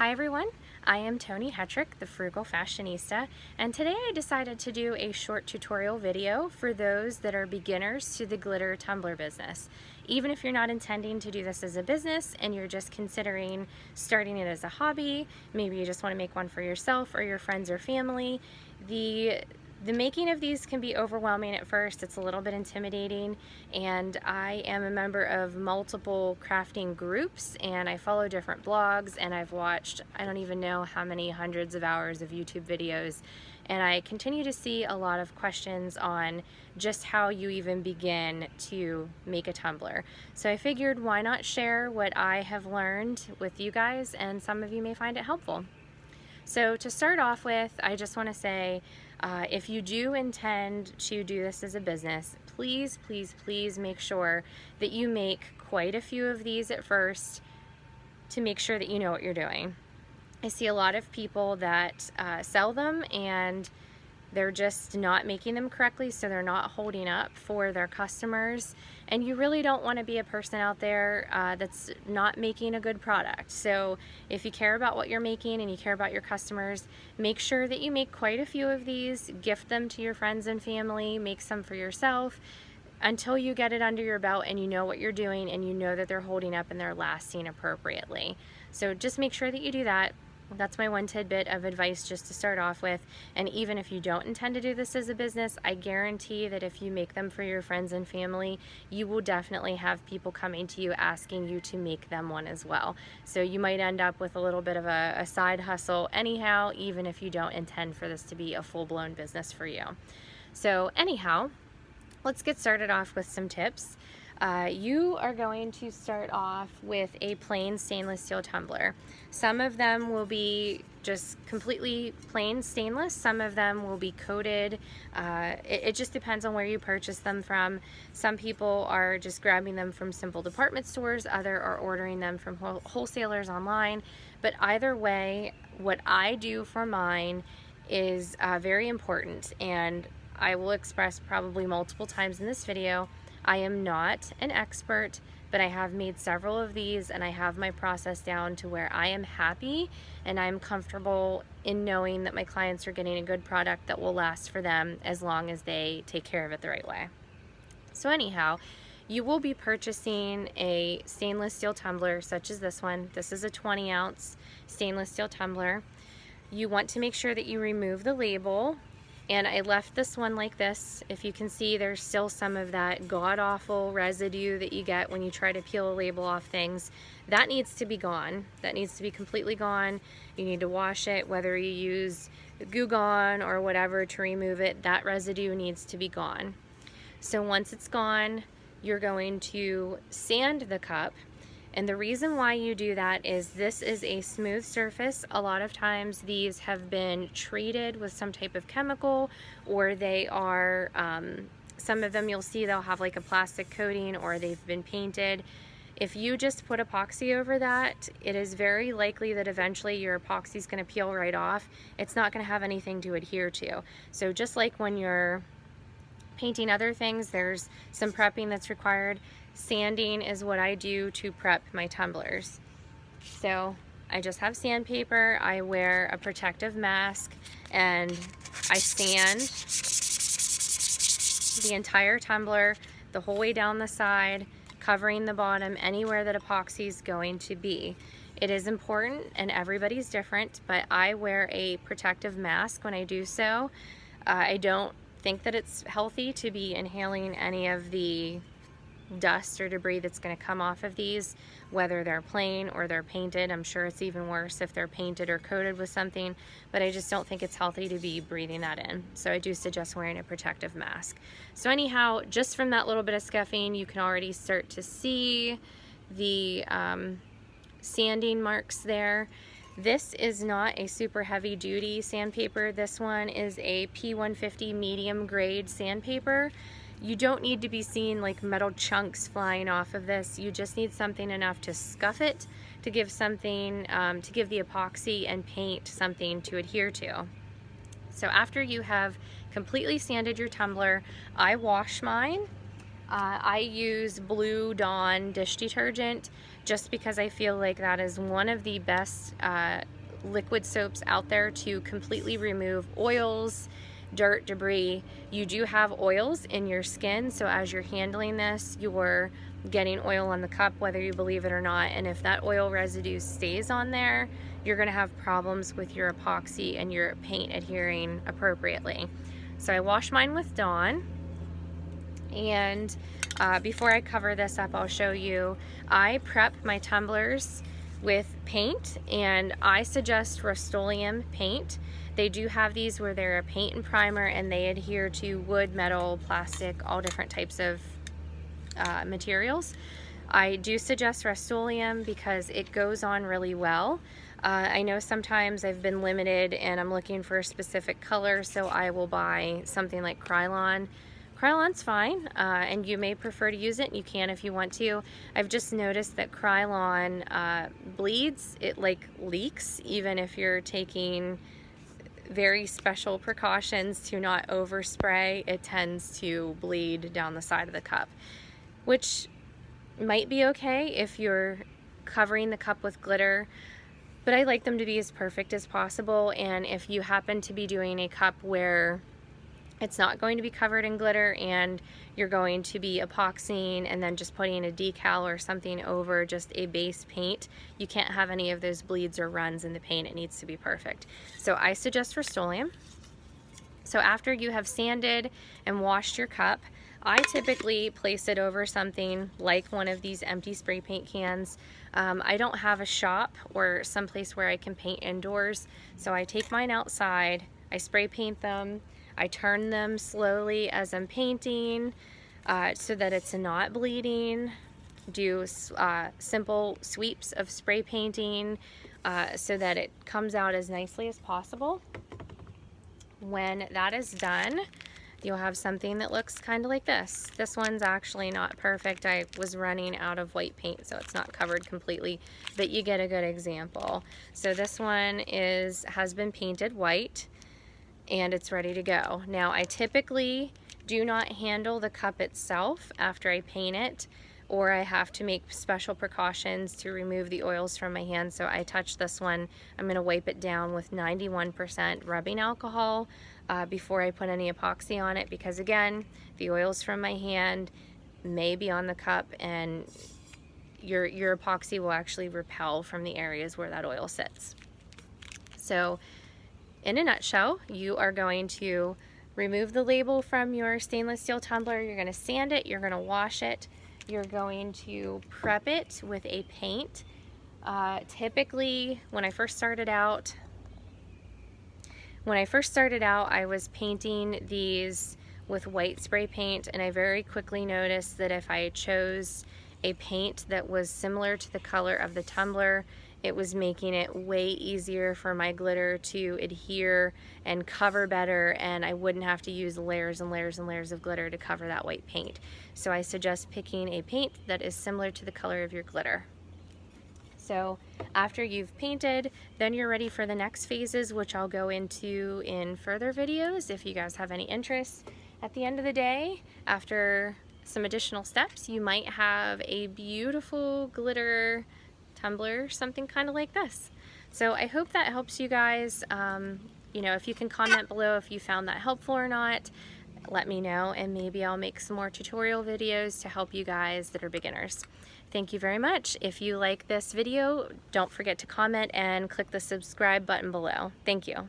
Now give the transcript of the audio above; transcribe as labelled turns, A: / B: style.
A: Hi everyone, I am Tony Hetrick, the Frugal Fashionista, and today I decided to do a short tutorial video for those that are beginners to the glitter tumbler business. Even if you're not intending to do this as a business and you're just considering starting it as a hobby, maybe you just want to make one for yourself or your friends or family, the making of these can be overwhelming at first. It's a little bit intimidating, and I am a member of multiple crafting groups and I follow different blogs, and I've watched I don't even know how many hundreds of hours of YouTube videos, and I continue to see a lot of questions on just how you even begin to make a tumbler. So I figured, why not share what I have learned with you guys, and some of you may find it helpful. So to start off with, I just want to say, if you do intend to do this as a business, please, please, please make sure that you make quite a few of these at first to make sure that you know what you're doing. I see a lot of people that sell them and they're just not making them correctly, so they're not holding up for their customers, and you really don't want to be a person out there that's not making a good product. So if you care about what you're making and you care about your customers, make sure that you make quite a few of these, gift them to your friends and family, make some for yourself, until you get it under your belt and you know what you're doing and you know that they're holding up and they're lasting appropriately. So just make sure that you do that. That's my one tidbit of advice just to start off with. And even if you don't intend to do this as a business, I guarantee that if you make them for your friends and family, you will definitely have people coming to you asking you to make them one as well. So you might end up with a little bit of a side hustle anyhow, even if you don't intend for this to be a full-blown business for you. So anyhow, let's get started off with some tips. You are going to start off with a plain stainless steel tumbler. Some of them will be just completely plain stainless. Some of them will be coated. It just depends on where you purchase them from. Some people are just grabbing them from simple department stores. Others are ordering them from wholesalers online. But either way, what I do for mine is very important, and I will express probably multiple times in this video, I am not an expert, but I have made several of these and I have my process down to where I am happy and I'm comfortable in knowing that my clients are getting a good product that will last for them as long as they take care of it the right way. So anyhow, you will be purchasing a stainless steel tumbler such as this one. This is a 20-ounce stainless steel tumbler. You want to make sure that you remove the label. And I left this one like this. If you can see, there's still some of that god-awful residue that you get when you try to peel a label off things. That needs to be gone. That needs to be completely gone. You need to wash it, whether you use Goo Gone or whatever to remove it. That residue needs to be gone. So once it's gone, you're going to sand the cup. And the reason why you do that is this is a smooth surface. A lot of times these have been treated with some type of chemical, or they are, some of them you'll see they'll have like a plastic coating or they've been painted. If you just put epoxy over that, it is very likely that eventually your epoxy is going to peel right off. It's not going to have anything to adhere to. So just like when you're painting other things, there's some prepping that's required. Sanding is what I do to prep my tumblers. So I just have sandpaper, I wear a protective mask, and I sand the entire tumbler the whole way down the side, covering the bottom anywhere that epoxy is going to be. It is important, and everybody's different, but I wear a protective mask when I do so. I don't think that it's healthy to be inhaling any of the dust or debris that's going to come off of these, whether they're plain or they're painted. I'm sure it's even worse if they're painted or coated with something, but I just don't think it's healthy to be breathing that in. So I do suggest wearing a protective mask. So anyhow, just from that little bit of scuffing, you can already start to see the sanding marks there. This is not a super heavy duty sandpaper. This one is a P150 medium grade sandpaper. You don't need to be seeing like metal chunks flying off of this. You just need something enough to scuff it, to give something, to give the epoxy and paint something to adhere to. So after you have completely sanded your tumbler, I wash mine. I use Blue Dawn dish detergent just because I feel like that is one of the best liquid soaps out there to completely remove oils, dirt, debris. You do have oils in your skin, so as you're handling this, you're getting oil on the cup whether you believe it or not, and if that oil residue stays on there, you're going to have problems with your epoxy and your paint adhering appropriately. So I wash mine with Dawn. And before I cover this up, I'll show you, I prep my tumblers with paint, and I suggest Rust-Oleum paint. They do have these where they're a paint and primer, and they adhere to wood, metal, plastic, all different types of materials. I do suggest Rust-Oleum because it goes on really well. I know sometimes I've been limited and I'm looking for a specific color, so I will buy something like Krylon. Krylon's fine, and you may prefer to use it, and you can if you want to. I've just noticed that Krylon bleeds, it like leaks, even if you're taking very special precautions to not overspray, it tends to bleed down the side of the cup, which might be okay if you're covering the cup with glitter, but I like them to be as perfect as possible. And if you happen to be doing a cup where it's not going to be covered in glitter and you're going to be epoxying and then just putting a decal or something over just a base paint, you can't have any of those bleeds or runs in the paint. It needs to be perfect. So I suggest Rust-Oleum. So after you have sanded and washed your cup, I typically place it over something like one of these empty spray paint cans. I don't have a shop or someplace where I can paint indoors, so I take mine outside, I spray paint them, I turn them slowly as I'm painting so that it's not bleeding. Do simple sweeps of spray painting so that it comes out as nicely as possible. When that is done, you'll have something that looks kind of like this. This one's actually not perfect. I was running out of white paint, so it's not covered completely, but you get a good example. So this one has been painted white, and it's ready to go. Now I typically do not handle the cup itself after I paint it, or I have to make special precautions to remove the oils from my hand. So I touch this one, I'm gonna wipe it down with 91% rubbing alcohol before I put any epoxy on it, because again, the oils from my hand may be on the cup and your epoxy will actually repel from the areas where that oil sits. So in a nutshell, you are going to remove the label from your stainless steel tumbler, you're gonna sand it, you're gonna wash it, you're going to prep it with a paint. Typically, when I first started out, I was painting these with white spray paint, and I very quickly noticed that if I chose a paint that was similar to the color of the tumbler, it was making it way easier for my glitter to adhere and cover better, and I wouldn't have to use layers and layers and layers of glitter to cover that white paint. So I suggest picking a paint that is similar to the color of your glitter. So after you've painted, then you're ready for the next phases, which I'll go into in further videos if you guys have any interest. At the end of the day, after some additional steps, you might have a beautiful glitter tumbler, something kind of like this. So I hope that helps you guys. You know, if you can comment below if you found that helpful or not, let me know, and maybe I'll make some more tutorial videos to help you guys that are beginners. Thank you very much. If you like this video, don't forget to comment and click the subscribe button below. Thank you.